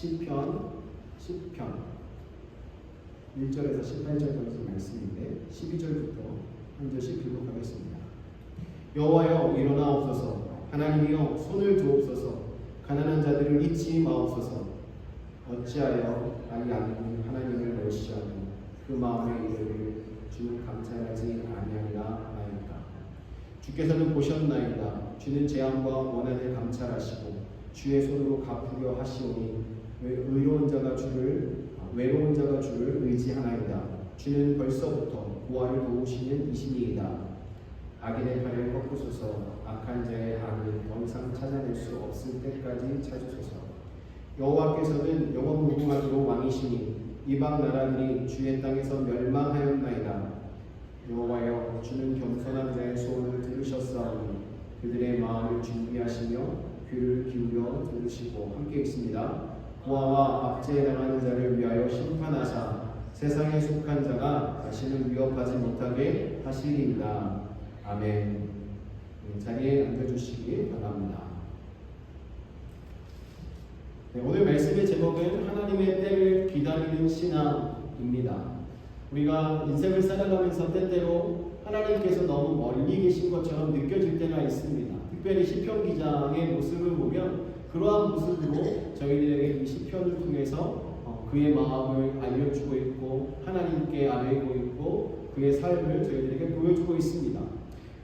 시편 1절에서 18절까지 말씀인데 12절부터 한 절씩 교독하겠습니다. 여호와여 일어나옵소서. 하나님이여 손을 주옵소서. 가난한 자들을 잊지 마옵소서. 어찌하여 아니 하나님을 멸시하고 그 마음에 이르기를 주 감찰하지 아니하리라 하나이까. 주께서는 보셨나이다. 주는 재앙과 원한을 감찰하시고 주의 손으로 갚으려 하시오니 외로운 자가 주를 의지하나이다. 주는 벌써부터 고아를 도우시는 이신이이다. 악인의 발을 꺾으소서. 악한 자의 악을 더 이상 찾아낼 수 없을 때까지 찾으소서. 여호와께서는 영원무궁하도록 왕이시니 이방 나라들이 주의 땅에서 멸망하였나이다. 여호와여 주는 겸손한 자의 소원을 들으셨사오니 그들의 마음을 준비하시며 귀를 기울여 들으시고. 함께 읽습니다. 고아와 압제당하는 자를 위하여 심판하사 세상에 속한 자가 자신을 위협하지 못하게 하시리이다. 아멘. 자리에 앉아주시기 바랍니다. 오늘 말씀의 제목은 하나님의 때를 기다리는 신앙입니다. 우리가 인생을 살아가면서 때때로 하나님께서 너무 멀리 계신 것처럼 느껴질 때가 있습니다. 특별히 시편 기자의 모습을 보면 그러한 모습으로 저희들에게 이 시편을 통해서 그의 마음을 알려주고 있고 하나님께 아뢰고 있고 그의 삶을 저희들에게 보여주고 있습니다.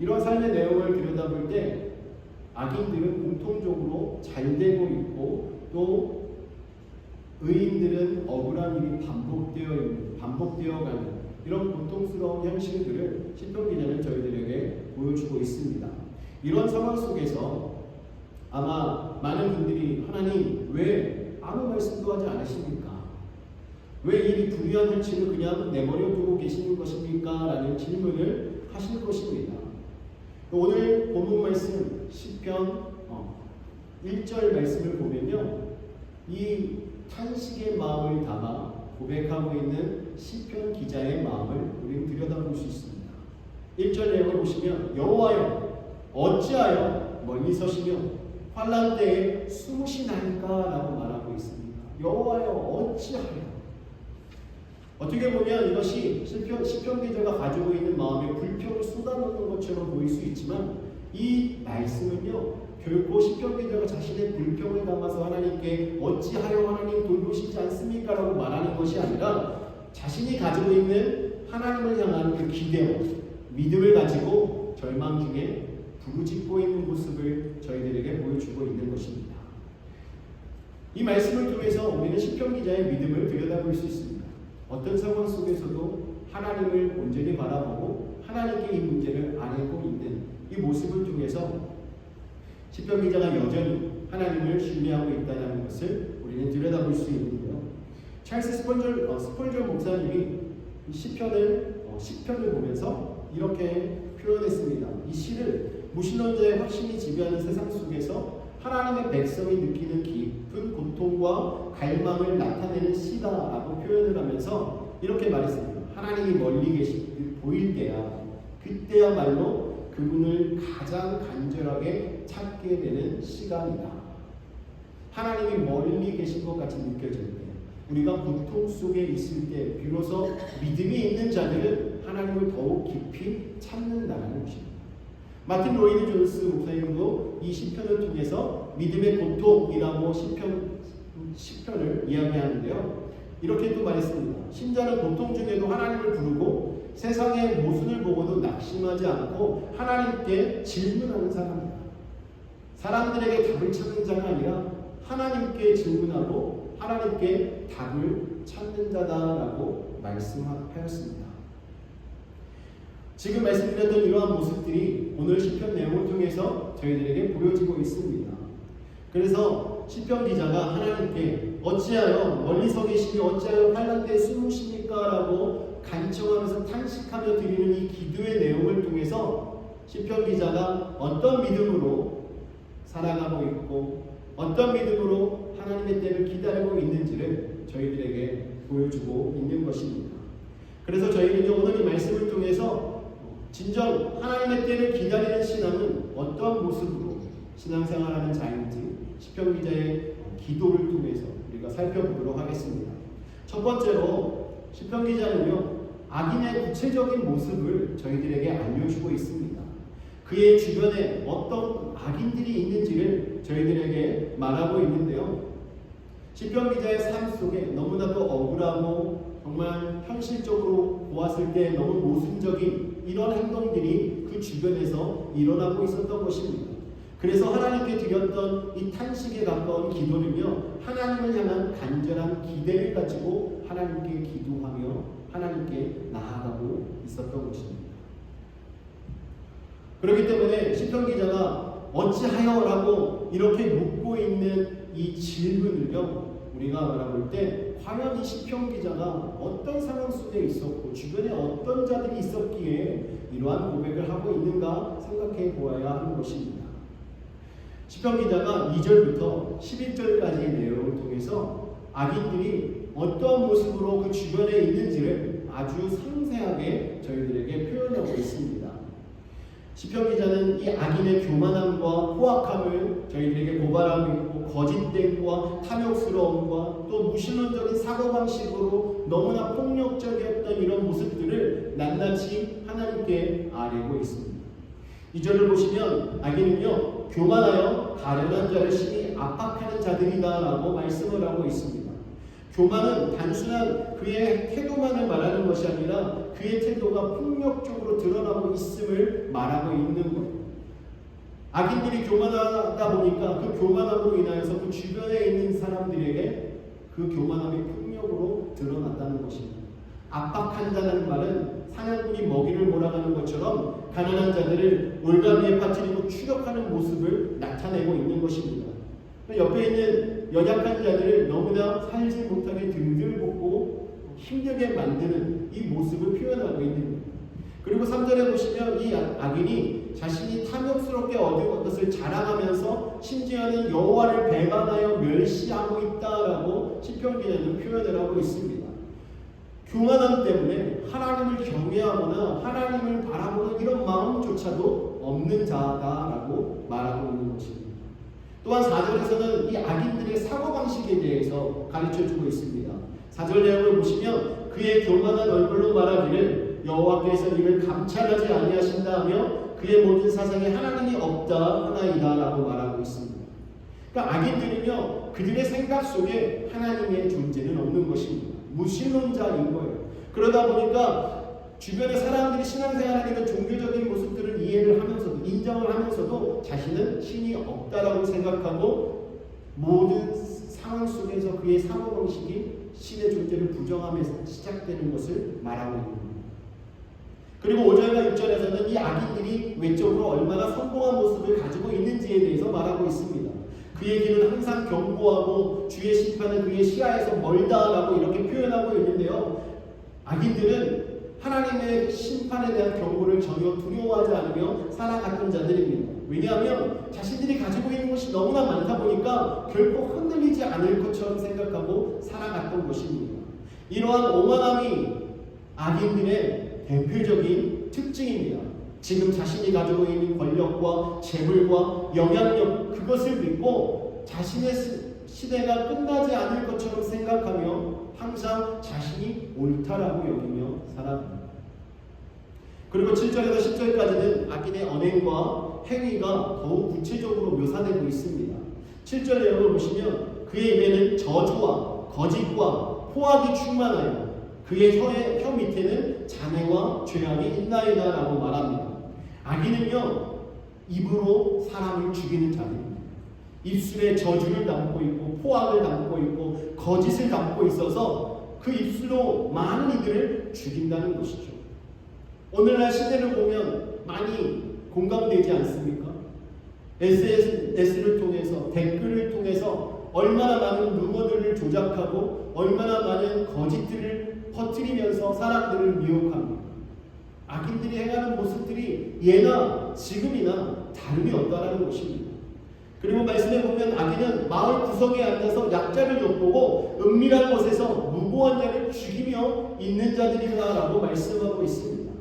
이런 삶의 내용을 들여다볼 때 악인들은 공통적으로 잘 되고 있고 또 의인들은 억울한 일이 반복되어가는 이런 고통스러운 현실들을 시편 기자는 저희들에게 보여주고 있습니다. 이런 상황 속에서 아마 많은 분들이 하나님 왜 아무 말씀도 하지 않으십니까? 왜 이 불의한 현실을 그냥 내버려 두고 계시는 것입니까? 라는 질문을 하실 것입니다. 오늘 본문 말씀 시편 1절 말씀을 보면요, 이 탄식의 마음을 담아 고백하고 있는 시편 기자의 마음을 우리는 들여다볼 수 있습니다. 1절 내용을 보시면 여호와여 어찌하여 멀리 서시며 환난 때에 숨으시나이까 라고 말하고 있습니다. 여호와여 어찌하여. 어떻게 보면 이것이 시편 기자가 가지고 있는 마음에 불평을 쏟아놓는 것처럼 보일 수 있지만 이 말씀은요, 결코 시편 기자가 자신의 불평을 담아서 하나님께 어찌하여 하나님 돌보시지 않습니까? 라고 말하는 것이 아니라 자신이 가지고 있는 하나님을 향한 그 기대와 믿음을 가지고 절망 중에 부르짖고 있는 모습을 저희들에게 보여주고 있는 것입니다. 이 말씀을 통해서 우리는 시편 기자의 믿음을 들여다볼 수 있습니다. 어떤 상황 속에서도 하나님을 온전히 바라보고 하나님께 이 문제를 아뢰고 있는 이 모습을 통해서 시편 기자가 여전히 하나님을 신뢰하고 있다는 것을 우리는 들여다볼 수 있는데요. 찰스 스펄전 목사님이 이 시편을 보면서 이렇게 표현했습니다. 이 시를 무신론자의 확신이 지배하는 세상 속에서 하나님의 백성이 느끼는 깊은 고통과 갈망을 나타내는 시다라고 표현을 하면서 이렇게 말했습니다. 하나님이 멀리 보일 때야, 그때야말로 그분을 가장 간절하게 찾게 되는 시간이다. 하나님이 멀리 계신 것 같이 느껴질 때, 우리가 고통 속에 있을 때 비로소 믿음이 있는 자들은 하나님을 더욱 깊이 찾는다는 것입니다. 마틴 로이드 존스 목사님도 이 시편을 통해서 믿음의 고통이라고 시편을 이야기하는데요. 이렇게 또 말했습니다. 신자는 고통 중에도 하나님을 부르고 세상의 모순을 보고도 낙심하지 않고 하나님께 질문하는 사람이다. 사람들에게 답을 찾는 자가 아니라 하나님께 질문하고 하나님께 답을 찾는 자다라고 말씀하였습니다. 지금 말씀드렸던 이러한 모습들이 오늘 시편 내용을 통해서 저희들에게 보여지고 있습니다. 그래서 시편 기자가 하나님께 어찌하여 멀리 서 계시며 어찌하여 환난 때에 숨으십니까? 라고 간청하면서 탄식하며 드리는 이 기도의 내용을 통해서 시편 기자가 어떤 믿음으로 살아가고 있고 어떤 믿음으로 하나님의 때를 기다리고 있는지를 저희들에게 보여주고 있는 것입니다. 그래서 저희는 오늘 이 말씀을 통해서 진정 하나님의 때를 기다리는 신앙은 어떤 모습으로 신앙생활하는 자인지 시편 기자의 기도를 통해서 우리가 살펴보도록 하겠습니다. 첫 번째로 시편 기자는요, 악인의 구체적인 모습을 저희들에게 알려주고 있습니다. 그의 주변에 어떤 악인들이 있는지를 저희들에게 말하고 있는데요. 시편 기자의 삶 속에 너무나도 억울하고 정말 현실적으로 보았을 때 너무 모순적인 이런 행동들이 그 주변에서 일어나고 있었던 것입니다. 그래서 하나님께 드렸던 이 탄식에 가까운 기도는요, 하나님을 향한 간절한 기대를 가지고 하나님께 기도하며 하나님께 나아가고 있었던 것입니다. 그렇기 때문에 시편 기자가 어찌하여라고 이렇게 묻고 있는 이 질문을요, 우리가 바라볼 때 과연 이 시편 기자가 어떤 상황 속에 있었고 주변에 어떤 자들이 있었기에 이러한 고백을 하고 있는가 생각해 보아야 하는 것입니다. 시편 기자가 2절부터 11절까지의 내용을 통해서 악인들이 어떠한 모습으로 그 주변에 있는지를 아주 상세하게 저희들에게 표현하고 있습니다. 시편 기자는 이 악인의 교만함과 포악함을 저희들에게 고발하고 있고, 거짓됨과 탐욕스러움과 또 무신론적인 사고방식으로 너무나 폭력적이었던 이런 모습들을 낱낱이 하나님께 아뢰고 있습니다. 이 절을 보시면 악인은요, 교만하여 가련한 자를 심히 압박하는 자들이다 라고 말씀을 하고 있습니다. 교만은 단순한 그의 태도만을 말하는 것이 아니라 그의 태도가 폭력적으로 드러나고 있음을 말하고 있는 거예요. 악인들이 교만하다 보니까 그 교만함으로 인하여서 그 주변에 있는 사람들에게 그 교만함이 폭력으로 드러났다는 것입니다. 압박한다는 말은 사냥꾼이 먹이를 몰아가는 것처럼 가난한 자들을 올가미에 빠뜨리고 추격하는 모습을 나타내고 있는 것입니다. 옆에 있는 연약한 자들을 너무나 살지 못하게 등들 볶고 힘들게 만드는 이 모습을 표현하고 있는 거예요. 그리고 3절에 보시면 이 악인이 자신이 탐욕스럽게 얻은 것을 자랑하면서 심지어는 여호와를 배반하여 멸시하고 있다라고 시편 기자는 표현을 하고 있습니다. 교만함 때문에 하나님을 경외하거나 하나님을 바라보는 이런 마음조차도 없는 자다라고 말하고 있는 것입니다. 또한 4절에서는 이 악인들의 사고방식에 대해서 가르쳐주고 있습니다. 4절 내용을 보시면 그의 교만한 얼굴로 말하기를 여호와께서 이를 감찰하지 아니하신다 하며 그의 모든 사상에 하나님이 없다 하나이다 라고 말하고 있습니다. 그러니까 악인들은요, 그들의 생각 속에 하나님의 존재는 없는 것입니다. 무신론자인 거예요. 그러다 보니까 주변의 사람들이 신앙생활하는 종교적인 모습들을 이해를 하면서도 인정을 하면서도 자신은 신이 없다라고 생각하고 모든 상황 속에서 그의 사고방식이 신의 존재를 부정하면서 시작되는 것을 말하고 있는 겁니다. 그리고 5절과 6절에서는 이 악인들이 외적으로 얼마나 성공한 모습을 가지고 있는지에 대해서 말하고 있습니다. 그의 길은 항상 견고하고 주의 심판은 그의 시야에서 멀다라고 이렇게 표현하고 있는데요. 악인들은 하나님의 심판에 대한 경고를 전혀 두려워하지 않으며 살아갔던 자들입니다. 왜냐하면 자신들이 가지고 있는 것이 너무나 많다 보니까 결코 흔들리지 않을 것처럼 생각하고 살아갔던 것입니다. 이러한 오만함이 악인들의 대표적인 특징입니다. 지금 자신이 가지고 있는 권력과 재물과 영향력, 그것을 믿고 자신의 시대가 끝나지 않을 것처럼 생각하며 항상 자신이 옳다라고 여기며 살아갑니다. 그리고 7절에서 10절까지는 악인의 언행과 행위가 더욱 구체적으로 묘사되고 있습니다. 7절 내용을 보시면 그의 입에는 저주와 거짓과 포악이 충만하여 그의 혀 밑에는 잔해와 죄악이 있나이다 라고 말합니다. 악인은요, 입으로 사람을 죽이는 자입니다. 입술에 저주를 담고 있고 포악을 담고 있고 거짓을 담고 있어서 그 입술로 많은 이들을 죽인다는 것이죠. 오늘날 시대를 보면 많이 공감되지 않습니까? SNS를 통해서 댓글을 통해서 얼마나 많은 루머들을 조작하고 얼마나 많은 거짓들을 퍼뜨리면서 사람들을 미혹합니다. 악인들이 행하는 모습들이 예나 지금이나 다름이 없다라는 것입니다. 그리고 말씀해 보면 악인은 마을 구석에 앉아서 약자를 엿보고 은밀한 곳에서 무고한 자를 죽이며 있는 자들이다라고 말씀하고 있습니다.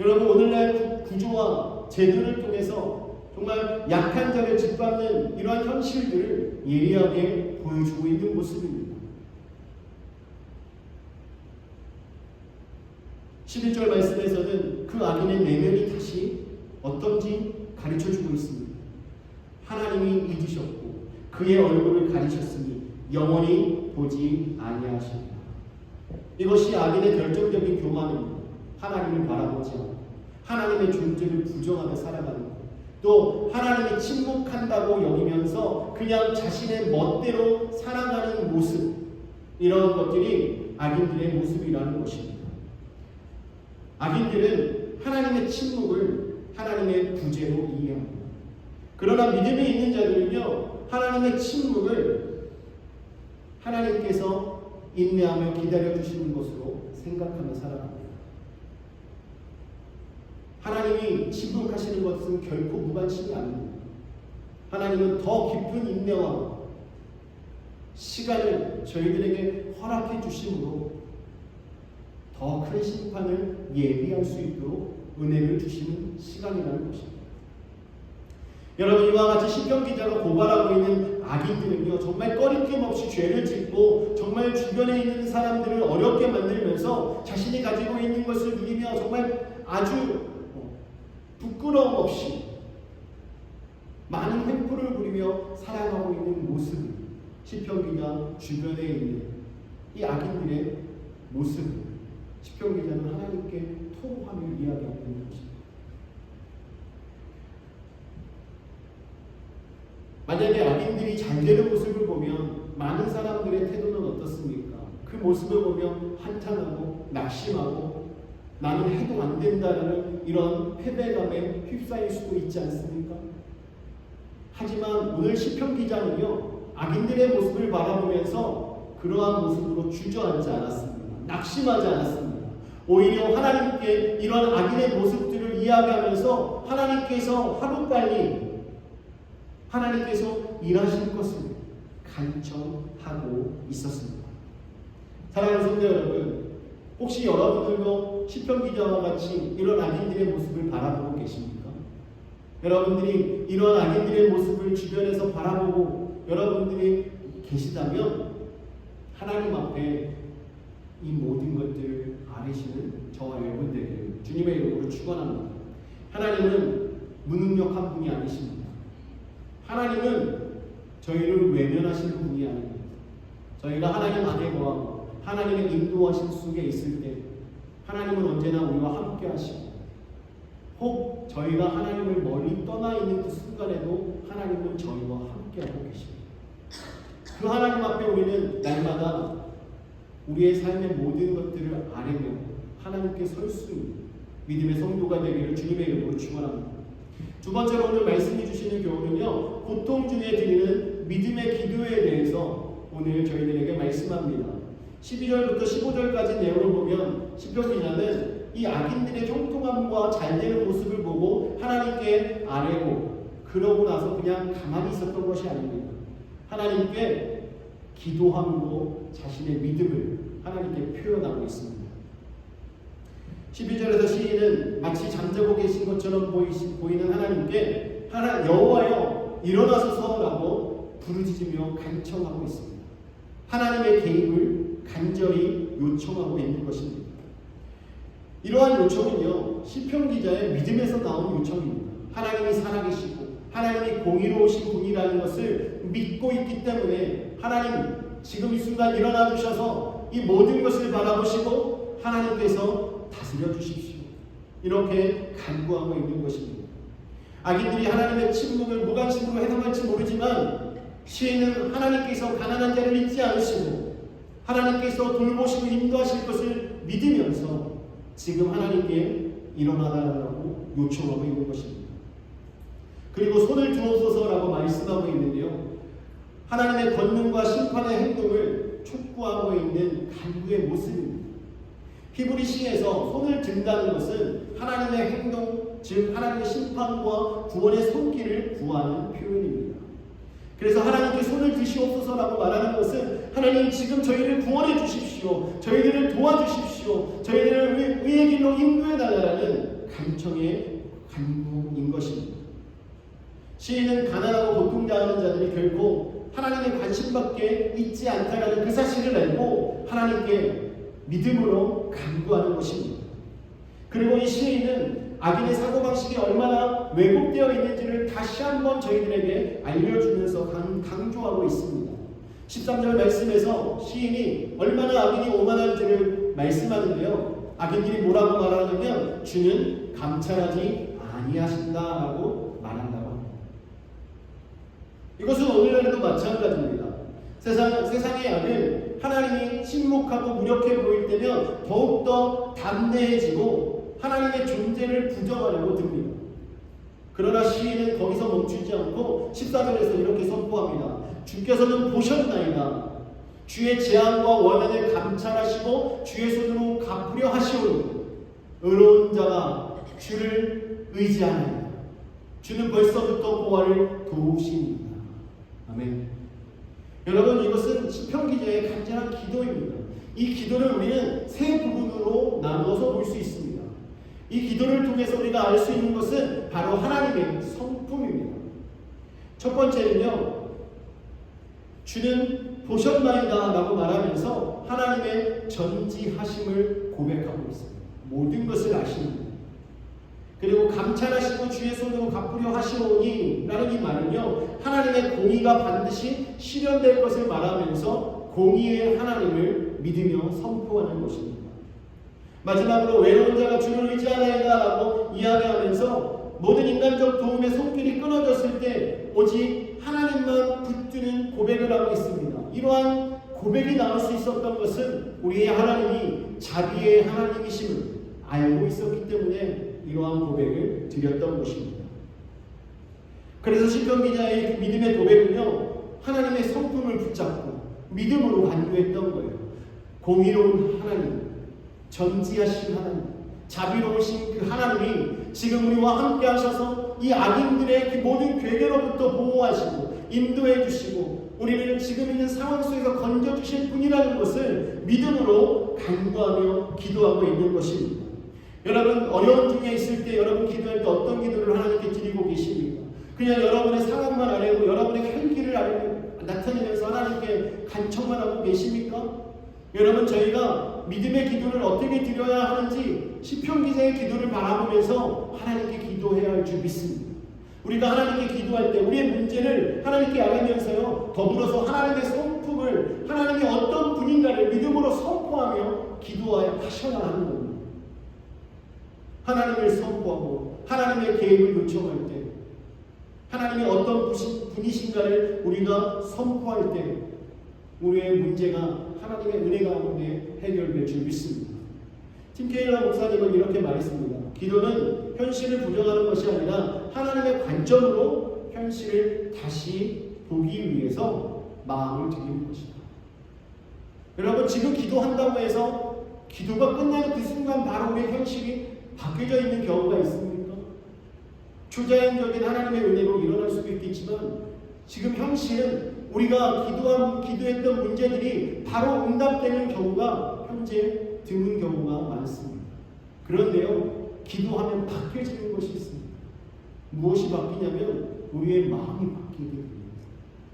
여러분, 오늘날 구조와 제도를 통해서 정말 약한 자를 짓밟는 이러한 현실들을 예리하게 보여주고 있는 모습입니다. 11절 말씀에서는 그 악인의 내면이 다시 어떤지 가르쳐주고 있습니다. 하나님이 잊으셨고 그의 얼굴을 가리셨으니 영원히 보지 아니하시리라. 이것이 악인의 결정적인 교만입니다. 하나님을 바라보지 않고 하나님의 존재를 부정하며 살아가는 것, 또 하나님이 침묵한다고 여기면서 그냥 자신의 멋대로 살아가는 모습, 이런 것들이 악인들의 모습이라는 것입니다. 악인들은 하나님의 침묵을 하나님의 부재로 이해합니다. 그러나 믿음이 있는 자들은요, 하나님의 침묵을 하나님께서 인내하며 기다려주시는 것으로 생각하며 살아갑니다. 하나님이 침묵하시는 것은 결코 무관심이 아닙니다. 하나님은 더 깊은 인내와 시간을 저희들에게 허락해 주심으로 더 큰 심판을 예비할 수 있도록 은혜를 주시는 시간이라는 것입니다. 여러분, 이와 같이 시편 기자가 고발하고 있는 악인들은요, 정말 꺼리낌 없이 죄를 짓고 정말 주변에 있는 사람들을 어렵게 만들면서 자신이 가지고 있는 것을 누리며 정말 아주 부끄러움 없이 많은 횡포를 부리며 살아가고 있는 모습을 시편 기자 주변에 있는 이 악인들의 모습을 시편 기자는 하나님께 토로하며 이야기하고 있는 것입니다. 만약에 악인들이 잘 되는 모습을 보면 많은 사람들의 태도는 어떻습니까? 그 모습을 보면 한탄하고 낙심하고 나는 해도 안 된다는 이런 패배감에 휩싸일 수도 있지 않습니까? 하지만 오늘 시편 기자는요, 악인들의 모습을 바라보면서 그러한 모습으로 주저앉지 않았습니다. 낙심하지 않았습니다. 오히려 하나님께 이런 악인의 모습들을 이야기하면서 하나님께서 하루빨리 하나님께서 일하실 것을 간청하고 있었습니다. 사랑하는 성도 여러분, 혹시 여러분들도 시편 기자와 같이 이런 악인들의 모습을 바라보고 계십니까? 여러분들이 이런 악인들의 모습을 주변에서 바라보고 여러분들이 계시다면 하나님 앞에 이 모든 것들을 아뢰시는 저와 여러분들에게 주님의 이름으로 축원합니다. 하나님은 무능력한 분이 아니십니다. 하나님은 저희를 외면하시는 분이 아닙니다. 저희가 하나님 안에 거하고 하나님의 인도하신 속에 있을 때 하나님은 언제나 우리와 함께 하시고, 혹 저희가 하나님을 멀리 떠나 있는 그 순간에도 하나님은 저희와 함께 하고 계십니다. 그 하나님 앞에 우리는 날마다 우리의 삶의 모든 것들을 아뢰며 하나님께 설 수 있는 믿음의 성도가 되기를 주님의 이름으로 축원합니다. 두 번째로 오늘 말씀해 주시는 교훈은요, 고통 중에 드리는 믿음의 기도에 대해서 오늘 저희들에게 말씀합니다. 12절부터 15절까지 내용을 보면 시편 기자는 이 악인들의 형통함과 잘되는 모습을 보고 하나님께 아뢰고, 그러고 나서 그냥 가만히 있었던 것이 아닙니다. 하나님께 기도함으로 자신의 믿음을 하나님께 표현하고 있습니다. 12절에서 시인은 마치 잠자고 계신 것처럼 보이는 하나님께 여호와여 일어나소서라고 부르짖으며 간청하고 있습니다. 하나님의 개입을 간절히 요청하고 있는 것입니다. 이러한 요청은요, 시편 기자의 믿음에서 나온 요청입니다. 하나님이 살아계시고 하나님이 공의로우신 분이라는 것을 믿고 있기 때문에 하나님 지금 이 순간 일어나 주셔서 이 모든 것을 바라보시고 하나님께서 다스려 주십시오. 이렇게 간구하고 있는 것입니다. 악인들이 하나님의 침묵을 무관심으로 해석할지 모르지만 시인은 하나님께서 가난한 자를 잊지 않으시고 하나님께서 돌보시고 인도하실 것을 믿으면서 지금 하나님께 일어나달라고 요청하고 있는 것입니다. 그리고 손을 들어서서라고 말씀하고 있는데요, 하나님의 권능과 심판의 행동을 촉구하고 있는 간구의 모습입니다. 히브리 시에서 손을 든다는 것은 하나님의 행동, 즉 하나님의 심판과 구원의 손길을 구하는 표현입니다. 그래서 하나님께 손을 드시옵소서라고 말하는 것은 하나님 지금 저희를 구원해 주십시오, 저희들을 도와주십시오, 저희들을 의의 길로 인도해 달라는 간청의 간구인 것입니다. 시인은 가난하고 고통당하는 자들이 결코 하나님의 관심밖에 있지 않다라는 그 사실을 알고 하나님께 믿음으로 간구하는 것입니다. 그리고 이 시인은 악인의 사고방식이 얼마나 왜곡되어 있는지를 다시 한번 저희들에게 알려주면서 강조하고 있습니다. 13절 말씀에서 시인이 얼마나 악인이 오만한지를 말씀하는데요. 악인들이 뭐라고 말하냐면 주는 감찰하지 아니하신다라고 말한다고 합니다. 이것은 오늘날에도 마찬가지입니다. 세상의 악은 하나님이 침묵하고 무력해 보일 때면 더욱더 담대해지고 하나님의 존재를 부정하려고 듭니다. 그러나 시인은 거기서 멈추지 않고 14절에서 이렇게 선포합니다. 주께서는 보셨나이다. 주의 재앙과 원한을 감찰하시고 주의 손으로 갚으려 하시오니 의로운 자가 주를 의지하나이다. 주는 벌써부터 보아를 도우십니다. 아멘. 여러분, 이것은 시편 기자의 간절한 기도입니다. 이 기도를 우리는 세 부분으로 나누어서 볼 수 있습니다. 이 기도를 통해서 우리가 알 수 있는 것은 바로 하나님의 성품입니다. 첫 번째는요, 주는 보셨나이다 라고 말하면서 하나님의 전지하심을 고백하고 있습니다. 모든 것을 아십니다. 그리고 감찰하시고 주의 손으로 갚으려 하시오니 라는 이 말은요, 하나님의 공의가 반드시 실현될 것을 말하면서 공의의 하나님을 믿으며 선포하는 것입니다. 마지막으로 외로운 자가 주를 의지하나이다 라고 이야기하면서 모든 인간적 도움의 손길이 끊어졌을 때 오직 하나님만 붙드는 고백을 하고 있습니다. 이러한 고백이 나올 수 있었던 것은 우리의 하나님이 자비의 하나님이심을 알고 있었기 때문에 이러한 고백을 드렸던 것입니다. 그래서 시편 기자의 믿음의 고백은요, 하나님의 성품을 붙잡고 믿음으로 간구했던 거예요. 공의로운 하나님, 전지하신 하나님, 자비로우신 그 하나님이 지금 우리와 함께 하셔서 이 악인들의 그 모든 괴계로부터 보호하시고 인도해 주시고 우리를 지금 있는 상황 속에서 건져주실 분이라는 것을 믿음으로 간구하며 기도하고 있는 것입니다. 여러분, 어려운 중에 있을 때 여러분 기도할 때 어떤 기도를 하나님께 드리고 계십니까? 그냥 여러분의 상황만 알고 여러분의 혈기를 나타내면서 하나님께 간청만 하고 계십니까? 여러분, 저희가 믿음의 기도를 어떻게 드려야 하는지 시편 기자의 기도를 바라보면서 하나님께 기도해야 할 줄 믿습니다. 우리가 하나님께 기도할 때 우리의 문제를 하나님께 알리면서요, 더불어서 하나님의 성품을, 하나님이 어떤 분인가를 믿음으로 선포하며 기도하셔야 하는 겁니다. 하나님을 선포하고 하나님의 계획을 요청할 때, 하나님이 어떤 분이신가를 우리가 선포할 때 우리의 문제가 하나님의 은혜 가운데 해결될 줄 믿습니다. 팀 케일러 목사님은 이렇게 말했습니다. 기도는 현실을 부정하는 것이 아니라 하나님의 관점으로 현실을 다시 보기 위해서 마음을 드리는 것이다. 여러분, 지금 기도한다고 해서 기도가 끝나는 그 순간 바로 우리의 현실이 바뀌어져 있는 경우가 있습니까? 초자연적인 하나님의 은혜로 일어날 수도 있겠지만 지금 현실은 우리가 기도했던 문제들이 바로 응답되는 경우가 현재 드문 경우가 많습니다. 그런데요, 기도하면 바뀌어지는 것이 있습니다. 무엇이 바뀌냐면 우리의 마음이 바뀌게 됩니다.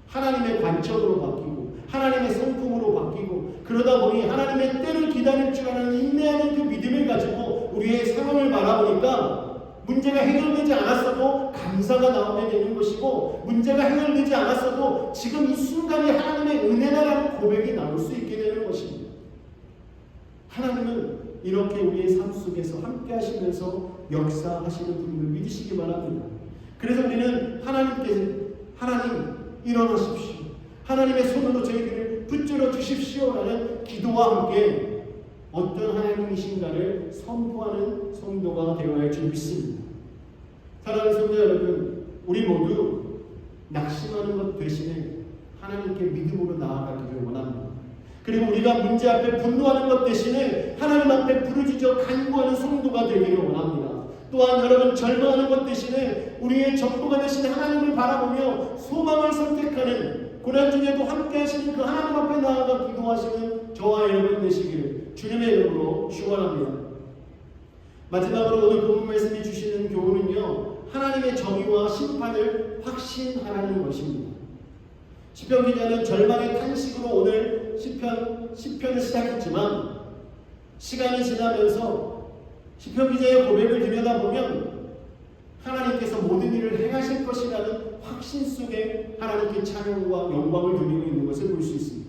하나님의 관점으로 바뀌고 하나님의 성품으로 바뀌고, 그러다 보니 하나님의 때를 기다릴 줄 아는 인내하는 그 믿음을 가지고 우리의 상황을 바라보니까 문제가 해결되지 않았어도 감사가 나오게 되는 것이고, 문제가 해결되지 않았어도 지금 이 순간에 하나님의 은혜다라는 고백이 나올 수 있게 되는 것입니다. 하나님은 이렇게 우리의 삶 속에서 함께 하시면서 역사하시는 분을 믿으시기 바랍니다. 그래서 우리는 하나님 일어나십시오, 하나님의 손으로 저희들을 붙들어 주십시오라는 기도와 함께 어떤 하나님이신가를 선포하는 성도가 되어야 할 줄 믿습니다. 사랑하는 성도 여러분, 우리 모두 낙심하는 것 대신에 하나님께 믿음으로 나아가기를 원합니다. 그리고 우리가 문제 앞에 분노하는 것 대신에 하나님 앞에 부르짖어 간구하는 성도가 되기를 원합니다. 또한 여러분, 절망하는 것 대신에 우리의 전부가 되신 하나님을 바라보며 소망을 선택하는, 고난 중에도 함께 하시는 그 하나님 앞에 나아가 기도하시는 저와 여러분 되시기를 주님의 이름으로 축원합니다. 마지막으로 오늘 본문 말씀이 주시는 교훈은요, 하나님의 정의와 심판을 확신하라는 것입니다. 시편 기자는 절망의 탄식으로 오늘 시편을 시작했지만 시간이 지나면서 시편 기자의 고백을 들여다보면 하나님께서 모든 일을 행하실 것이라는 확신 속에 하나님께 찬양과 영광을 드리고 있는 것을 볼 수 있습니다.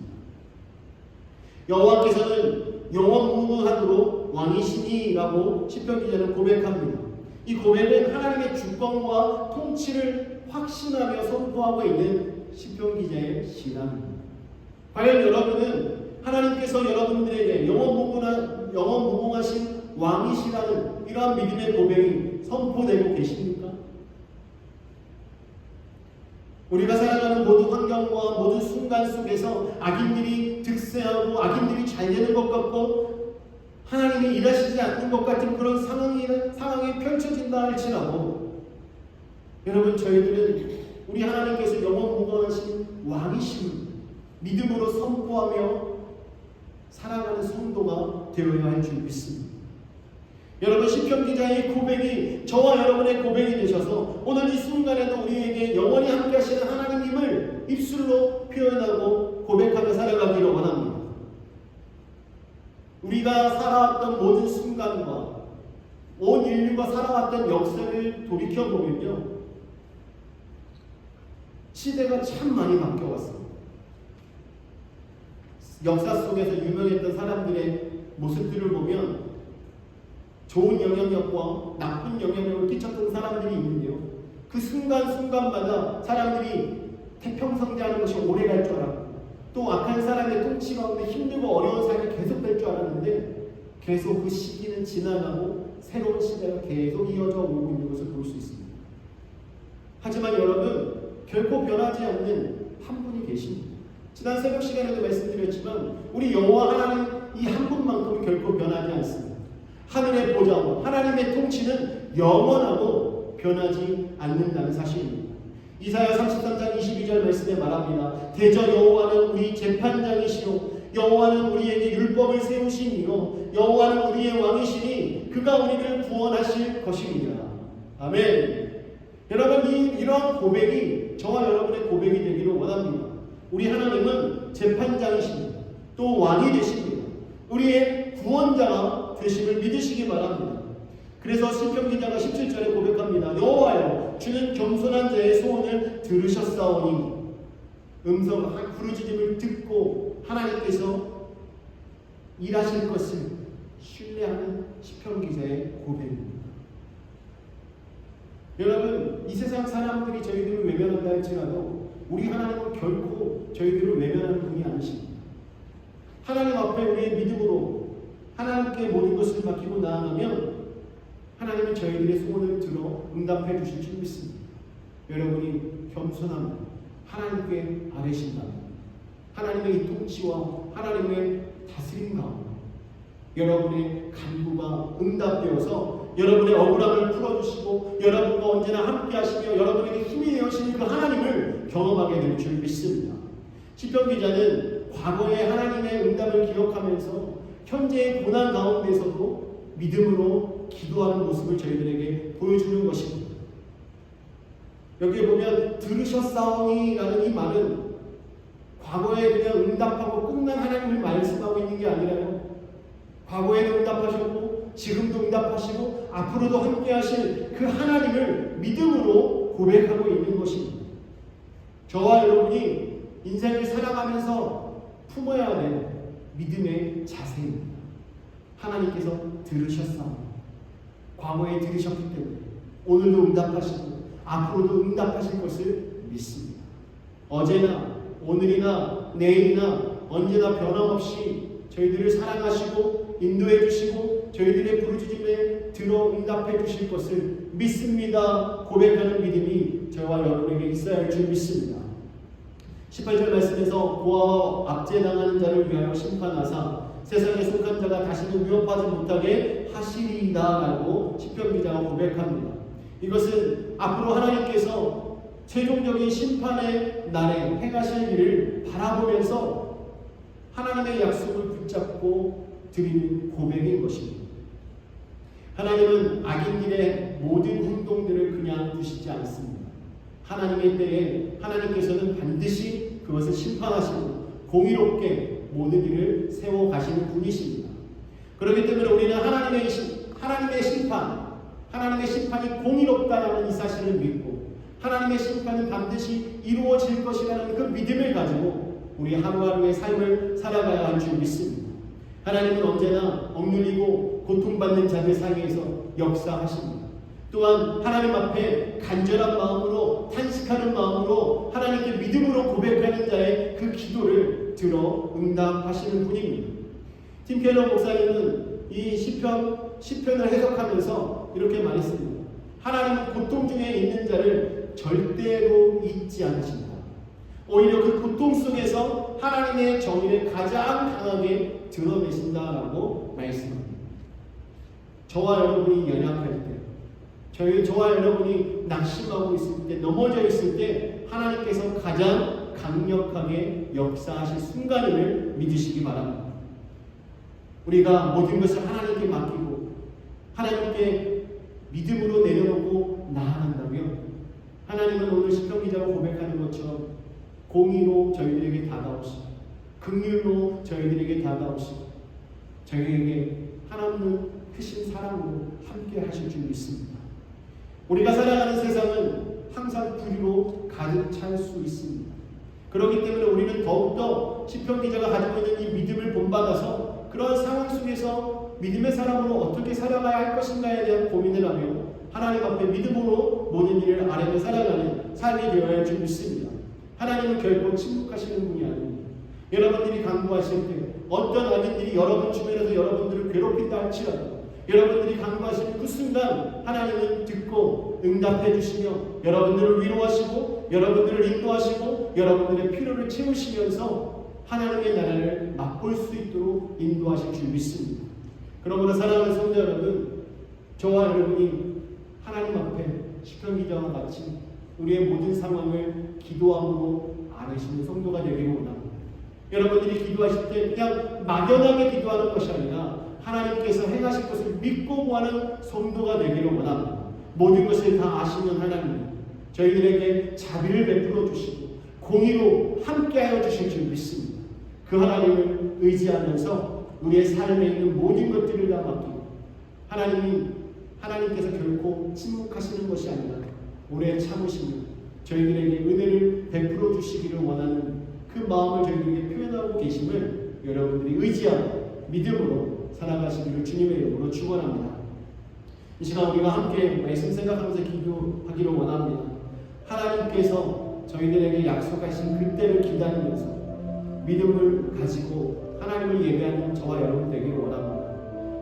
여호와께서는 영원무궁하도록 왕이시니라고 시편 기자는 고백합니다. 이 고백은 하나님의 주권과 통치를 확신하며 선포하고 있는 시편 기자의 신앙입니다. 과연 여러분은 하나님께서 여러분들에게 영원무궁하신 왕이시라는 이러한 믿음의 고백이 선포되고 계십니까? 우리가 살아가는 모든 환경과 모든 순간 속에서 악인들이 득세하고 악인들이 잘 되는 것 같고 하나님이 일하시지 않는 것 같은 그런 상황이 펼쳐진다 할지라도 여러분, 저희들은 우리 하나님께서 영원무궁하신 왕이심을 믿음으로 선포하며 살아가는 성도가 되어야 할 줄 믿습니다. 여러분, 시편 기자의 고백이 저와 여러분의 고백이 되셔서 오늘 이 순간에도 우리에게 영원히 함께 하시는 하나님임을 입술로 표현하고 고백하며 살아가기를 원합니다. 우리가 살아왔던 모든 순간과 온 인류가 살아왔던 역사를 돌이켜보면요, 시대가 참 많이 바뀌어왔습니다. 역사 속에서 유명했던 사람들의 모습들을 보면 좋은 영향력과 나쁜 영향력을 끼쳤던 사람들이 있는데요, 그 순간순간마다 사람들이 태평성대하는 것이 오래갈 줄 알았고 또 악한 사람의 통치 가운데 힘들고 어려운 삶이 계속될 줄 알았는데 계속 그 시기는 지나가고 새로운 시대가 계속 이어져 오고 있는 것을 볼 수 있습니다. 하지만 여러분, 결코 변하지 않는 한 분이 계십니다. 지난 새벽 시간에도 말씀드렸지만 우리 여호와 하나님 이 한 분만큼은 결코 변하지 않습니다. 하늘의 보좌와 하나님의 통치는 영원하고 변하지 않는다는 사실입니다. 이사야 33장 22절 말씀에 말합니다. 대저 여호와는 우리 재판장이시요 여호와는 우리에게 율법을 세우시니요 여호와는 우리의 왕이시니 그가 우리를 구원하실 것이니라. 아멘. 여러분, 이러한 고백이 저와 여러분의 고백이 되기를 원합니다. 우리 하나님은 재판장이십니다. 또 왕이 되십니다. 우리의 구원자가 되심을 믿으시기 바랍니다. 그래서 시편 기자가 17절에 고백합니다. 여호와여, 주는 겸손한 자의 소원을 들으셨사오니, 음성 부르짖음을 듣고 하나님께서 일하실 것을 신뢰하는 시편 기자의 고백입니다. 여러분, 이 세상 사람들이 저희들을 외면한다 할지라도 우리 하나님은 결코 저희들을 외면하는 분이 아니십니다. 하나님 앞에 우리의 믿음으로 하나님께 모든 것을 맡기고 나아가면 하나님은 저희들의 소원을 들어 응답해 주실 줄 믿습니다. 여러분이 겸손함 하나님께 아뢰신다면 하나님의 이 통치와 하나님의 다스림 가운데 여러분의 간구가 응답되어서 여러분의 억울함을 풀어주시고 여러분과 언제나 함께 하시며 여러분에게 힘이 되어주시는 그 하나님을 경험하게 될 줄 믿습니다. 시편 기자는 과거의 하나님의 응답을 기억하면서 현재의 고난 가운데서도 믿음으로 기도하는 모습을 저희들에게 보여주는 것입니다. 여기에 보면 들으셨사오니라는 이 말은 과거에 그냥 응답하고 끝난 하나님을 말씀하고 있는 게 아니라요, 과거에도 응답하셨고 지금도 응답하시고 앞으로도 함께 하실 그 하나님을 믿음으로 고백하고 있는 것입니다. 저와 여러분이 인생을 살아가면서 품어야 될 믿음의 자세입니다. 하나님께서 들으셨사오니, 과거에 들으셨기 때문에 오늘도 응답하시고 앞으로도 응답하실 것을 믿습니다. 어제나 오늘이나 내일이나 언제나 변함없이 저희들을 사랑하시고 인도해 주시고 저희들의 부르짖음에 들어 응답해 주실 것을 믿습니다. 고백하는 믿음이 저와 여러분에게 있어야 할 줄 믿습니다. 18절 말씀에서 고아와 압제당하는 자를 위하여 심판하사 세상에 속한 자가 다시는 위협하지 못하게 하시리이다라고 시편 기자가 고백합니다. 이것은 앞으로 하나님께서 최종적인 심판의 날에 행하실 일을 바라보면서 하나님의 약속을 붙잡고 드리는 고백인 것입니다. 하나님은 악인들의 모든 행동들을 그냥 두시지 않습니다. 하나님의 때에 하나님께서는 반드시 그것을 심판하시고 공의롭게 모든 일을 세워가시는 분이십니다. 그렇기 때문에 우리는 하나님의 심판이 공의롭다라는 이 사실을 믿고 하나님의 심판은 반드시 이루어질 것이라는 그 믿음을 가지고 우리 하루하루의 삶을 살아가야 할 줄 믿습니다. 하나님은 언제나 억눌리고 고통받는 자들 사이에서 역사하십니다. 또한 하나님 앞에 간절한 마음으로 탄식하는 마음으로 하나님께 믿음으로 고백하는 자의 그 기도를 들어 응답하시는 분입니다. 팀 켈러 목사님은 이 시편을 해석하면서 이렇게 말했습니다. 하나님은 고통 중에 있는 자를 절대로 잊지 않으신다. 오히려 그 고통 속에서 하나님의 정의를 가장 강하게 드러내신다라고 말씀합니다. 저와 여러분이 연약할 때, 저와 여러분이 낙심하고 있을 때, 넘어져 있을 때 하나님께서 가장 강력하게 역사하실 순간임을 믿으시기 바랍니다. 우리가 모든 것을 하나님께 맡기고 하나님께 믿음으로 내려놓고 나아간다면 하나님은 오늘 시편 기자가 고백하는 것처럼 공의로 저희들에게 다가오시고 긍휼로 저희들에게 다가오시고 저희에게 하나님은 크신 사랑으로 함께 하실 줄 믿습니다. 우리가 살아가는 세상은 항상 불의로 가득 찰 수 있습니다. 그렇기 때문에 우리는 더욱더 시편 기자가 가지고 있는 이 믿음을 본받아서 그런 상황 속에서 믿음의 사람으로 어떻게 살아가야 할 것인가에 대한 고민을 하며 하나님 앞에 믿음으로 모든 일을 아뢰며 살아가는 삶이 되어야 할 줄 믿습니다. 하나님은 결코 침묵하시는 분이 아닙니다. 여러분들이 간구하실 때 어떤 악인들이 여러분 주변에서 여러분들을 괴롭힌다 할지라도 여러분들이 간구하시는 그 순간 하나님은 듣고 응답해 주시며 여러분들을 위로하시고 여러분들을 인도하시고 여러분들의 필요를 채우시면서 하나님의 나라를 맛볼 수 있도록 인도하실 줄 믿습니다. 그러므로 사랑하는 성도 여러분, 저와 여러분이 하나님 앞에 시편 기자와 같이 우리의 모든 상황을 기도함으로 아뢰시는 성도가 되기를 원합니다. 여러분들이 기도하실 때 그냥 막연하게 기도하는 것이 아니라 하나님께서 행하실 것을 믿고 구하는 성도가 되기를 원합니다. 모든 것을 다 아시는 하나님, 저희들에게 자비를 베풀어 주시고 공의로 함께하여 주실 줄 믿습니다. 그 하나님을 의지하면서 우리의 삶에 있는 모든 것들을 다 맡기고 하나님께서 결코 침묵하시는 것이 아니라 오래 참으시며 저희들에게 은혜를 베풀어 주시기를 원하는 그 마음을 저희들에게 표현하고 계심을 여러분들이 의지하고 믿음으로 살아가시기를 주님의 이름으로 축원합니다. 이 시간 우리가 함께 말씀 생각하면서 기도하기를 원합니다. 하나님께서 저희들에게 약속하신 그때를 기다리면서 믿음을 가지고 하나님을 예배하는 저와 여러분 되기를 원합니다.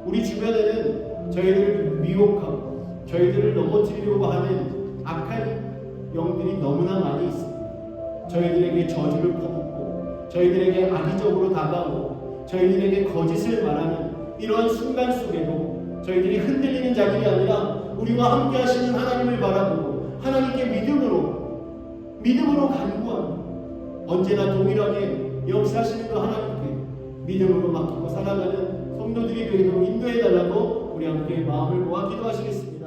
우리 주변에는 저희들을 미혹하고 저희들을 넘어뜨리려고 하는 악한 영들이 너무나 많이 있습니다. 저희들에게 저주를 퍼붓고 저희들에게 악의적으로 다가오고 저희들에게 거짓을 말하는 이러한 순간 속에도 저희들이 흔들리는 자들이 아니라 우리와 함께 하시는 하나님을 바라보고 하나님께 믿음으로 간구하고 언제나 동일하게 역사하시는 그 하나님께 믿음으로 맡기고 살아가는 성도들이 되도록 인도해달라고 우리 함께 마음을 모아 기도하시겠습니다.